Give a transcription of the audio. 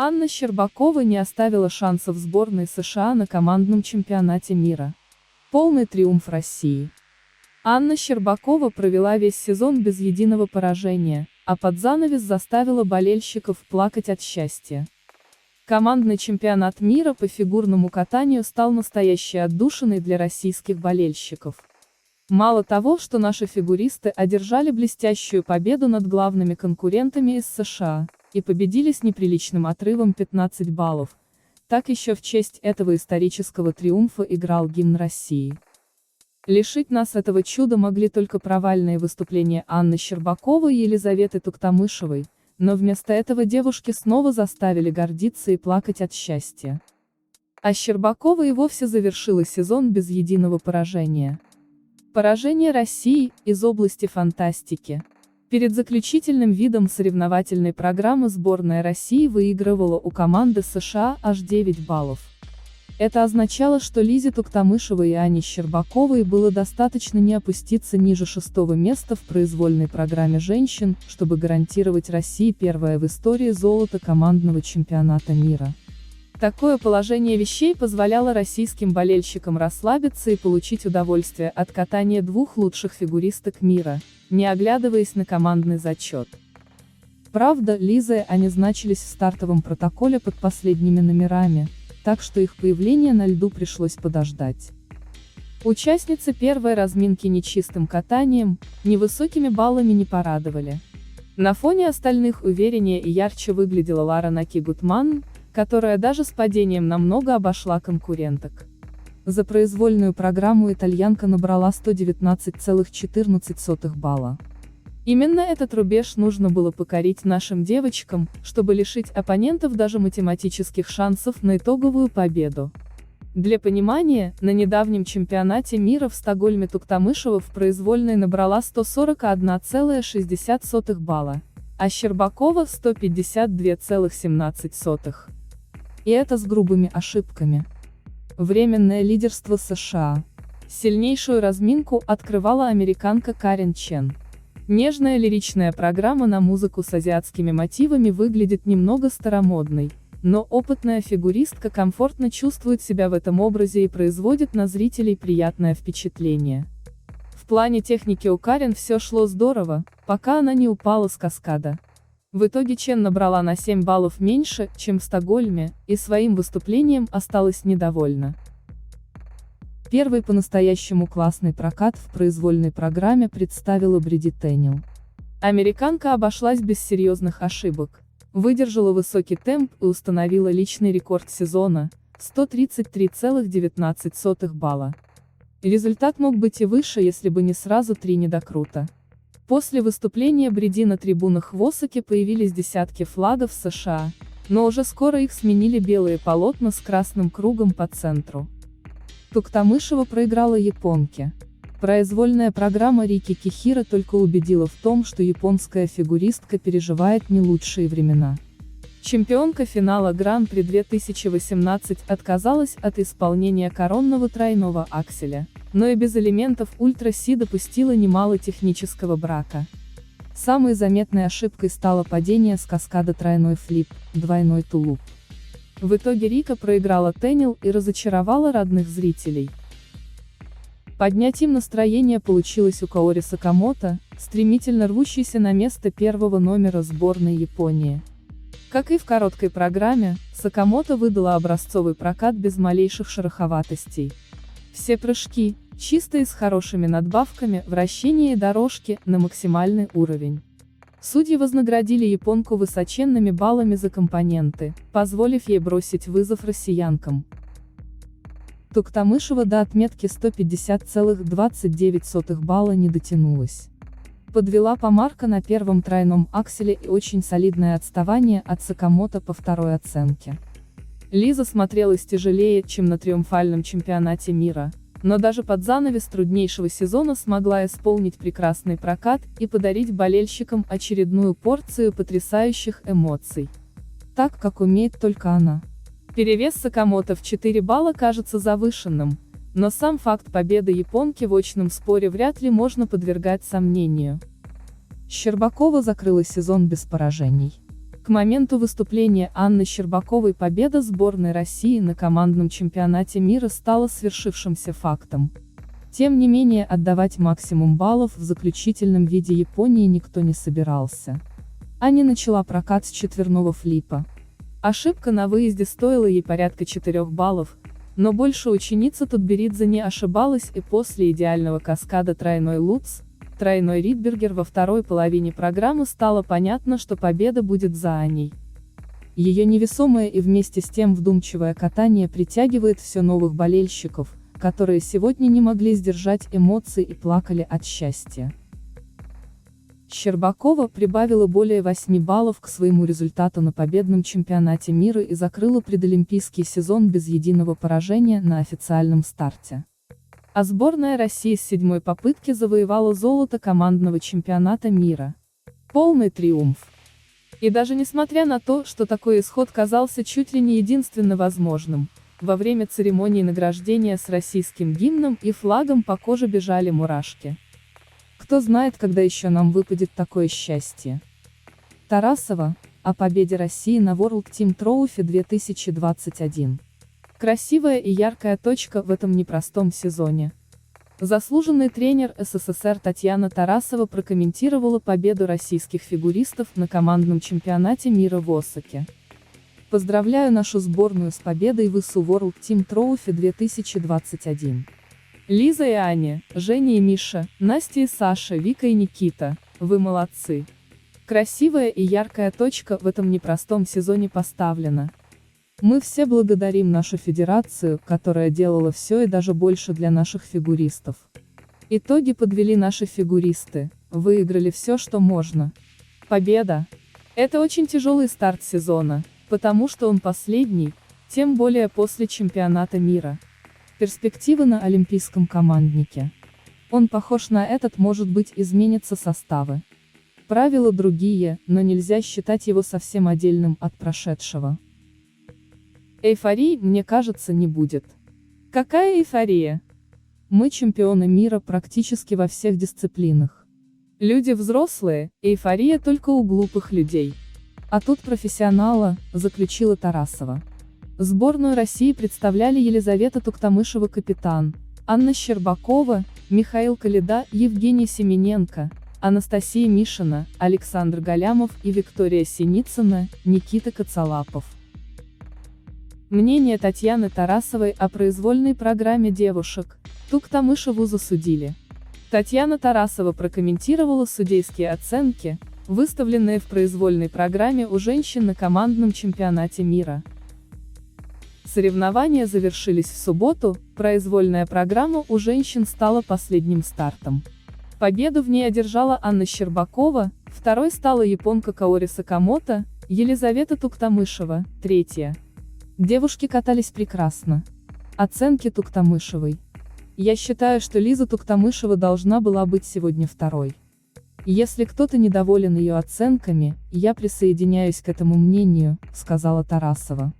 Анна Щербакова не оставила шансов сборной США на командном чемпионате мира. Полный триумф России. Анна Щербакова провела весь сезон без единого поражения, а под занавес заставила болельщиков плакать от счастья. Командный чемпионат мира по фигурному катанию стал настоящей отдушиной для российских болельщиков. Мало того, что наши фигуристы одержали блестящую победу над главными конкурентами из США и победили с неприличным отрывом 15 баллов, так еще в честь этого исторического триумфа играл гимн России. Лишить нас этого чуда могли только провальные выступления Анны Щербаковой и Елизаветы Туктамышевой, но вместо этого девушки снова заставили гордиться и плакать от счастья. А Щербакова и вовсе завершила сезон без единого поражения. Поражение России из области фантастики. Перед заключительным видом соревновательной программы сборная России выигрывала у команды США аж 9 баллов. Это означало, что Лизе Туктамышевой и Ане Щербаковой было достаточно не опуститься ниже 6-го места в произвольной программе женщин, чтобы гарантировать России первое в истории золото командного чемпионата мира. Такое положение вещей позволяло российским болельщикам расслабиться и получить удовольствие от катания двух лучших фигуристок мира, не оглядываясь на командный зачет. Правда, Лиза и Аня значились в стартовом протоколе под последними номерами, так что их появление на льду пришлось подождать. Участницы первой разминки нечистым катанием, невысокими баллами не порадовали. На фоне остальных увереннее и ярче выглядела Лара Наки-Гутман, которая даже с падением намного обошла конкуренток. За произвольную программу итальянка набрала 119,14 балла. Именно этот рубеж нужно было покорить нашим девочкам, чтобы лишить оппонентов даже математических шансов на итоговую победу. Для понимания, на недавнем чемпионате мира в Стокгольме Туктамышева в произвольной набрала 141,60 балла, а Щербакова 152,17. И это с грубыми ошибками. Временное лидерство США. Сильнейшую разминку открывала американка Карен Чен. Нежная лиричная программа на музыку с азиатскими мотивами выглядит немного старомодной, но опытная фигуристка комфортно чувствует себя в этом образе и производит на зрителей приятное впечатление. В плане техники у Карен все шло здорово, пока она не упала с каскада. В итоге Чен набрала на 7 баллов меньше, чем в Стокгольме, и своим выступлением осталась недовольна. Первый по-настоящему классный прокат в произвольной программе представила Бриди Теннил. Американка обошлась без серьезных ошибок, выдержала высокий темп и установила личный рекорд сезона – 133,19 балла. Результат мог быть и выше, если бы не сразу 3 недокрута. После выступления Бриди на трибунах в Осаке появились десятки флагов США, но уже скоро их сменили белые полотна с красным кругом по центру. Туктамышева проиграла японке. Произвольная программа Рики Кихира только убедила в том, что японская фигуристка переживает не лучшие времена. Чемпионка финала Гран-при 2018 отказалась от исполнения коронного тройного акселя, но и без элементов ультра-си допустила немало технического брака. Самой заметной ошибкой стало падение с каскада тройной флип, двойной тулуп. В итоге Рика проиграла Теннил и разочаровала родных зрителей. Поднять им настроение получилось у Каори Сакамото, стремительно рвущейся на место первого номера сборной Японии. Как и в короткой программе, Сакамото выдала образцовый прокат без малейших шероховатостей. Все прыжки, чисто и с хорошими надбавками, вращения и дорожки, на максимальный уровень. Судьи вознаградили японку высоченными баллами за компоненты, позволив ей бросить вызов россиянкам. Туктамышева до отметки 150,29 балла не дотянулась. Подвела Помарка на первом тройном акселе и очень солидное отставание от Сакамото по второй оценке. Лиза смотрелась тяжелее, чем на триумфальном чемпионате мира, но даже под занавес труднейшего сезона смогла исполнить прекрасный прокат и подарить болельщикам очередную порцию потрясающих эмоций. Так, как умеет только она. Перевес Сакамото в 4 балла кажется завышенным, но сам факт победы японки в очном споре вряд ли можно подвергать сомнению. Щербакова закрыла сезон без поражений. К моменту выступления Анны Щербаковой победа сборной России на командном чемпионате мира стала свершившимся фактом. Тем не менее, отдавать максимум баллов в заключительном виде Японии никто не собирался. Аня начала прокат с четверного флипа. Ошибка на выезде стоила ей порядка 4 баллов, но больше ученица Тутберидзе не ошибалась, и после идеального каскада тройной Лутц, тройной Ридбергер во второй половине программы стало понятно, что победа будет за Аней. Ее невесомое и вместе с тем вдумчивое катание притягивает все новых болельщиков, которые сегодня не могли сдержать эмоций и плакали от счастья. Щербакова прибавила более 8 баллов к своему результату на победном чемпионате мира и закрыла предолимпийский сезон без единого поражения на официальном старте. А сборная России с 7-й попытки завоевала золото командного чемпионата мира. Полный триумф. И даже несмотря на то, что такой исход казался чуть ли не единственно возможным, во время церемонии награждения с российским гимном и флагом по коже бежали мурашки. Кто знает, когда еще нам выпадет такое счастье. Тарасова, о победе России на World Team Trophy 2021. Красивая и яркая точка в этом непростом сезоне. Заслуженный тренер СССР Татьяна Тарасова прокомментировала победу российских фигуристов на командном чемпионате мира в Осаке. Поздравляю нашу сборную с победой в ИСУ World Team Trophy 2021. Лиза и Аня, Женя и Миша, Настя и Саша, Вика и Никита, вы молодцы. Красивая и яркая точка в этом непростом сезоне поставлена. Мы все благодарим нашу федерацию, которая делала все и даже больше для наших фигуристов. Итоги подвели наши фигуристы, выиграли все, что можно. Победа! Это очень тяжелый старт сезона, потому что он последний, тем более после чемпионата мира. Перспективы на олимпийском команднике. Он похож на этот, может быть, изменятся составы. Правила другие, но нельзя считать его совсем отдельным от прошедшего. Эйфории, мне кажется, не будет. Какая эйфория? Мы чемпионы мира практически во всех дисциплинах. Люди взрослые, эйфория только у глупых людей. А тут профессионала, заключила Тарасова. Сборную России представляли Елизавета Туктамышева капитан, Анна Щербакова, Михаил Калида, Евгений Семененко, Анастасия Мишина, Александр Галямов и Виктория Синицына, Никита Коцалапов. Мнение Татьяны Тарасовой о произвольной программе девушек. Туктамышеву засудили. Татьяна Тарасова прокомментировала судейские оценки, выставленные в произвольной программе у женщин на командном чемпионате мира. Соревнования завершились в субботу, произвольная программа у женщин стала последним стартом. Победу в ней одержала Анна Щербакова, второй стала японка Каори Сакамото, Елизавета Туктамышева, третья. Девушки катались прекрасно. Оценки Туктамышевой. Я считаю, что Лиза Туктамышева должна была быть сегодня второй. Если кто-то недоволен ее оценками, я присоединяюсь к этому мнению, сказала Тарасова.